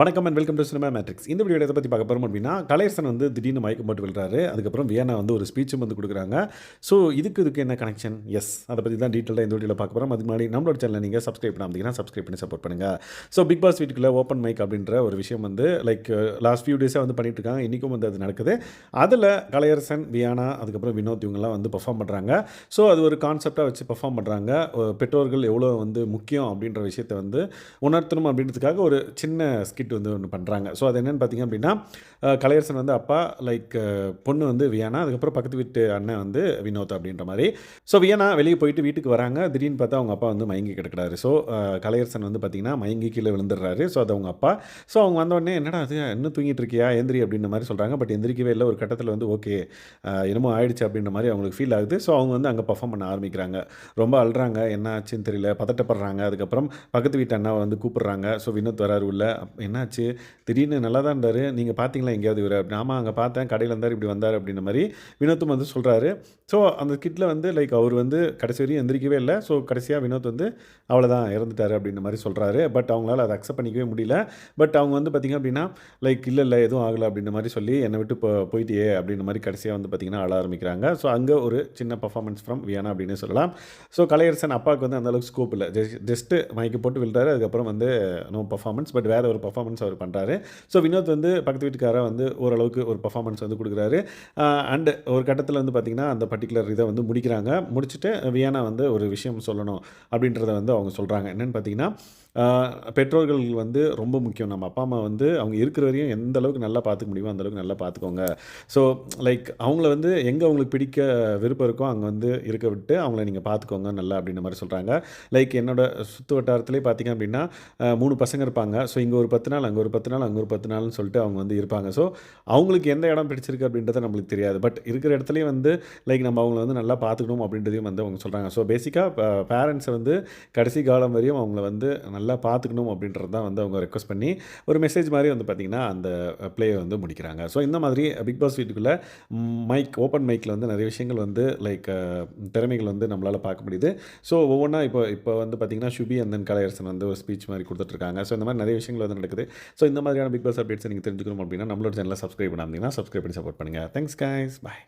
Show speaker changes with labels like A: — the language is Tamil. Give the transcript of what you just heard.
A: வணக்கம் and welcome to cinema matrix. இந்த வீடியோ எதை பற்றி பார்க்க போகிறோம் அப்படின்னா, கலையரசன் வந்து திடீர்னு மயக்கம் போட்டு விழுறாரு. அதுக்கப்புறம் வியன்னா வந்து ஒரு ஸ்பீச்சும் வந்து கொடுக்குறாங்க. ஸோ இதுக்கு என்ன கனெக்ஷன்? எஸ், அதை பற்றி தான் டீட்டெயிலாக இந்த வீடியோவில் பார்க்க போகிறோம். அதுக்கு முன்னாடி நம்மளோட சேனலை நீங்கள் சப்ஸ்கிரைப் பண்ணாமல் சப்ஸ்கிரைப் பண்ணி சப்போர்ட் பண்ணுங்கள். ஸோ பிக் பாஸ் வீட்டுக்குள்ள ஓப்பன் மைக் அப்படின்ற ஒரு விஷயம் வந்து லாஸ்ட் ஃபியூ டேஸாக வந்து பண்ணிட்டு இருக்காங்க. இன்றைக்கும் வந்து அது நடக்குது. அதில் கலையரசன், வியானா, அதுக்கப்புறம் வினோத் இவங்கெல்லாம் வந்து பெர்ஃபார்ம் பண்ணுறாங்க. ஸோ அது ஒரு கான்செப்டாக வச்சு பெர்ஃபார்ம் பண்ணுறாங்க. பெற்றோர்கள் எவ்வளோ வந்து முக்கியம் அப்படின்ற விஷயத்தை வந்து உணர்த்தணும் அப்படின்றதுக்காக ஒரு சின்ன ஸ்கிட் வந்து ஒன்று பண்ணுறாங்க. ஸோ அது என்னென்னு பார்த்தீங்க அப்படின்னா, கலையரசன் வந்து அப்பா, பொண்ணு வந்து வியானா, அதுக்கப்புறம் பக்கத்து வீட்டு அண்ணன் வந்து வினோத் அப்படின்ற மாதிரி. ஸோ வியானா வெளியே போயிட்டு வீட்டுக்கு வராங்க. திடீர்னு பார்த்தா அவங்க அப்பா வந்து மயங்கி கிடக்கிறாரு. ஸோ கலையரசன் வந்து பார்த்தீங்கன்னா மயங்கி கீழே விழுந்துடுறாரு. ஸோ அது அவங்க அப்பா. ஸோ அவங்க வந்தோடனே என்னடா அது, இன்னும் தூங்கிட்டு இருக்கியா, எந்திரி அப்படின்ற மாதிரி சொல்கிறாங்க. பட் எந்திரிக்கவே இல்லை. ஒரு கட்டத்தில் வந்து ஓகே என்னமோ ஆயிடுச்சு அப்படின்ற மாதிரி அவங்களுக்கு ஃபீல் ஆகுது. ஸோ அவங்க வந்து அங்கே பர்ஃபார்ம் பண்ண ஆரம்பிக்கிறாங்க. ரொம்ப அழுறாங்க, என்ன ஆச்சுன்னு தெரியல, பதட்டப்படுறாங்க. அதுக்கப்புறம் பக்கத்து வீட்டு அண்ணாவை வந்து கூப்பிடுறாங்க. ஸோ வினோத் வராரு உள்ள. என்னாச்சு, திடீர்னு நல்லா தான் இருந்தார், நீங்கள் பார்த்தீங்களா எங்கேயாவது இவர்? ஆமாம், அங்கே பார்த்தேன், கடையில் இருந்தார், இப்படி வந்தார் அப்படின்ற மாதிரி வினோத்தும் வந்து சொல்கிறாரு. ஸோ அந்த கிட்டில் வந்து அவர் வந்து கடைசி வரையும் எந்திரிக்கவே இல்லை. ஸோ கடைசியாக வினோத் வந்து அவ்வளோதான் இறந்துட்டார் அப்படின்ற மாதிரி சொல்கிறாரு. பட் அவங்களால அதை அக்செப்ட் பண்ணிக்கவே முடியல. பட் அவங்க வந்து பார்த்திங்க அப்படின்னா இல்லை எதுவும் ஆகலை அப்படின்ற மாதிரி சொல்லி என்னை விட்டு போயிட்டியே அப்படின்ற மாதிரி கடைசியாக வந்து பார்த்திங்கன்னா அழ ஆரம்பிக்கிறாங்க. ஸோ அங்கே ஒரு சின்ன பர்ஃபார்மன்ஸ் ஃப்ரம் வியானா அப்படின்னு சொல்லலாம். ஸோ கலையரசன் அப்பாவுக்கு வந்து அந்தளவுக்கு ஸ்கோப் இல்லை. ஜஸ்ட்டு மைக்கு போட்டு விழுறாரு. அதுக்கப்புறம் வந்து நோ பர்ஃபார்மன்ஸ். பட் வேறு ஒரு பர்ஃபார்மன்ஸ் அவர் பண்ணுறாரு. ஸோ வினோத் வந்து பக்கத்து வீட்டுக்காரர் வந்து ஓரளவுக்கு ஒரு பர்ஃபார்மன்ஸ் வந்து கொடுக்குறாரு. அண்டு ஒரு கட்டத்தில் வந்து பார்த்திங்கன்னா அந்த பர்டிகுலர் இதை வந்து முடிக்கிறாங்க. முடிச்சுட்டு வியானா வந்து ஒரு விஷயம் சொல்லணும் அப்படின்றத வந்து அவங்க சொல்கிறாங்க. என்னென்னு பார்த்தீங்கன்னா, பெற்றோர்கள் வந்து ரொம்ப முக்கியம். நம்ம அப்பா அம்மா வந்து அவங்க இருக்கிற வரையும் எந்த அளவுக்கு நல்லா பார்த்துக்க முடியுமோ அந்தளவுக்கு நல்லா பார்த்துக்கோங்க. ஸோ அவங்கள வந்து எங்கே அவங்களுக்கு பிடிக்க விருப்பம் இருக்கோ அங்கே வந்து இருக்க விட்டு அவங்கள நீங்கள் பார்த்துக்கோங்க நல்லா அப்படின்ற மாதிரி சொல்கிறாங்க. என்னோட சுற்று வட்டாரத்துலேயே பார்த்திங்க அப்படின்னா 3 பசங்க இருப்பாங்க. ஸோ இங்கே ஒரு 10 நாள், அங்கே ஒரு 10 நாள், அங்கே ஒரு 10 நாள்னு சொல்லிட்டு அவங்க வந்து இருப்பாங்க. ஸோ அவங்களுக்கு எந்த இடம் பிடிச்சிருக்கு அப்படின்றது நம்மளுக்கு தெரியாது. பட் இருக்கிற இடத்துலையே வந்து நம்ம அவங்கள வந்து நல்லா பார்த்துக்கணும் அப்படின்றதையும் வந்து அவங்க சொல்கிறாங்க. ஸோ பேசிக்காக பேரண்ட்ஸை வந்து கடைசி காலம் வரையும் அவங்கள வந்து நல்லா பார்த்துக்கணும் அப்படின்றது தான் வந்து அவங்க ரெக்வஸ்ட் பண்ணி ஒரு மெசேஜ் மாதிரி வந்து பார்த்திங்கன்னா அந்த ப்ளேயை வந்து முடிக்கிறாங்க. ஸோ இந்த மாதிரி பிக் பாஸ் வீட்டுக்குள்ளே ஓப்பன் மைக்கில் வந்து நிறைய விஷயங்கள் வந்து திறமைகள் வந்து நம்மளால் பார்க்க முடியுது. ஸோ ஒவ்வொன்றா இப்போ வந்து பார்த்திங்கன்னா சுபி அண்ட் தென் கலையரசன் வந்து ஒரு ஸ்பீச் மாதிரி கொடுத்துட்ருக்காங்க. ஸோ இந்த மாதிரி நிறைய விஷயங்கள் வந்து நடக்குது. ஸோ இந்த மாதிரியான பிக் பாஸ் அப்டேட்ஸ் நீங்கள் தெரிஞ்சுக்கணும் அப்படின்னா நம்மளோட சேனலை சப்ஸ்கிரைப் பண்ணாமல் சப்ஸ்கிரைப் பண்ணி சப்போர்ட் பண்ணுங்கள். தேங்க்ஸ் கைஸ், பாய்.